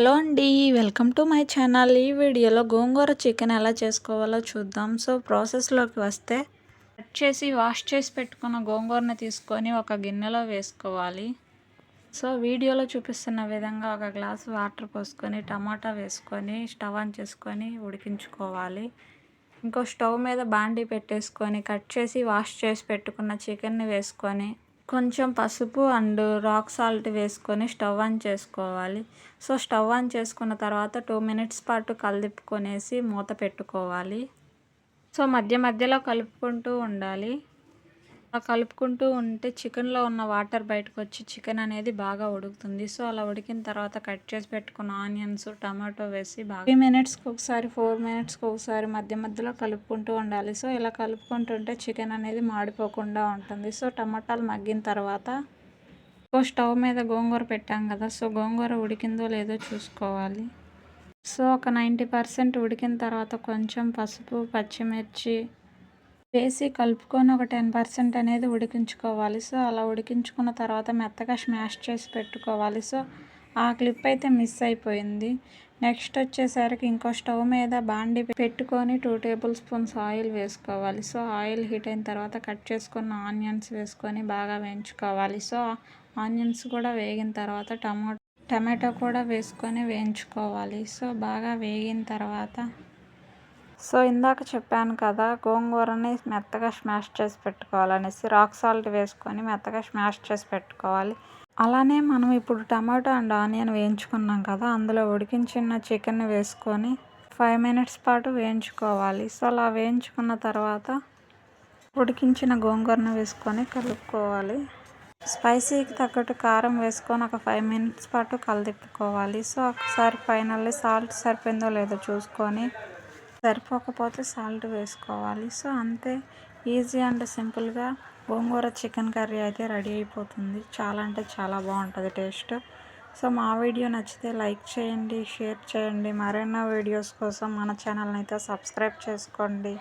Hello అండి. Welcome to my channel. ఈ వీడియోలో గోంగూర చికెన్ ఎలా చేసుకోవాలో చూద్దాం. ప్రాసెస్లోకి వస్తే కట్ చేసి వాష్ చేసి పెట్టుకున్న గోంగూరని తీసుకొని ఒక గిన్నెలో వేసుకోవాలి. వీడియోలో చూపిస్తున్న విధంగా ఒక గ్లాసు వాటర్ పోసుకొని టమాటా వేసుకొని స్టవ్ ఆన్ చేసుకొని ఉడికించుకోవాలి. ఇంకో స్టవ్ మీద బాండీ పెట్టేసుకొని కట్ చేసి వాష్ చేసి పెట్టుకున్న చికెన్ని వేసుకొని కొంచెం పసుపు అండ్ రాక్ సాల్ట్ వేసుకొని స్టవ్ ఆన్ చేసుకోవాలి. స్టవ్ ఆన్ చేసుకున్న తర్వాత 2 మినిట్స్ పాటు కలిపుకొనేసి మూత పెట్టుకోవాలి. మధ్య మధ్యలో కలుపుకుంటూ ఉండాలి. అలా కలుపుకుంటూ ఉంటే చికెన్లో ఉన్న వాటర్ బయటకు వచ్చి చికెన్ అనేది బాగా ఉడుకుతుంది. అలా ఉడికిన తర్వాత కట్ చేసి పెట్టుకున్న ఆనియన్స్, టమాటో వేసి బాగా 3 మినిట్స్కి ఒకసారి 4 మినిట్స్కి ఒకసారి మధ్య మధ్యలో కలుపుకుంటూ ఉండాలి. ఇలా కలుపుకుంటుంటే చికెన్ అనేది మాడిపోకుండా ఉంటుంది. టమాటాలు మగ్గిన తర్వాత స్టవ్ మీద గోంగూర పెట్టాం కదా, గోంగూర ఉడికిందో లేదో చూసుకోవాలి. ఒక 90% ఉడికిన తర్వాత కొంచెం పసుపు, పచ్చిమిర్చి వేసి కలుపుకొని ఒక 10% అనేది ఉడికించుకోవాలి. అలా ఉడికించుకున్న తర్వాత మెత్తగా స్మాష్ చేసి పెట్టుకోవాలి. ఆ క్లిప్ అయితే మిస్ అయిపోయింది. నెక్స్ట్ వచ్చేసరికి ఇంకో స్టవ్ మీద బాండి పెట్టుకొని 2 టేబుల్ స్పూన్స్ ఆయిల్ వేసుకోవాలి. ఆయిల్ హీట్ అయిన తర్వాత కట్ చేసుకున్న ఆనియన్స్ వేసుకొని బాగా వేయించుకోవాలి. ఆనియన్స్ కూడా వేగిన తర్వాత టమాటో కూడా వేసుకొని వేయించుకోవాలి. బాగా వేగిన తర్వాత ఇందాక చెప్పాను కదా, గోంగూరని మెత్తగా స్మాష్ చేసి పెట్టుకోవాలనేసి రాక్ సాల్ట్ వేసుకొని మెత్తగా స్మాష్ చేసి పెట్టుకోవాలి. అలానే మనం ఇప్పుడు టమాటో అండ్ ఆనియన్ వేయించుకున్నాం కదా, అందులో ఉడికించిన చికెన్ వేసుకొని 5 మినిట్స్ పాటు వేయించుకోవాలి. అలా వేయించుకున్న తర్వాత ఉడికించిన గోంగూరను వేసుకొని కలుపుకోవాలి. స్పైసీకి తగ్గట్టు కారం వేసుకొని ఒక 5 మినిట్స్ పాటు కలిదిప్పుకోవాలి. ఒకసారి ఫైనల్లీ సాల్ట్ సరిపోయిందో లేదో చూసుకొని సరిపోకపోతే సాల్ట్ వేసుకోవాలి. అంతే, ఈజీ అండ్ సింపుల్గా గోంగూర చికెన్ కర్రీ అయితే రెడీ అయిపోతుంది. చాలా అంటే చాలా బాగుంటుంది టేస్ట్. మా వీడియో నచ్చితే లైక్ చేయండి, షేర్ చేయండి. మరెన్నో వీడియోస్ కోసం మన ఛానల్ని అయితే సబ్స్క్రైబ్ చేసుకోండి.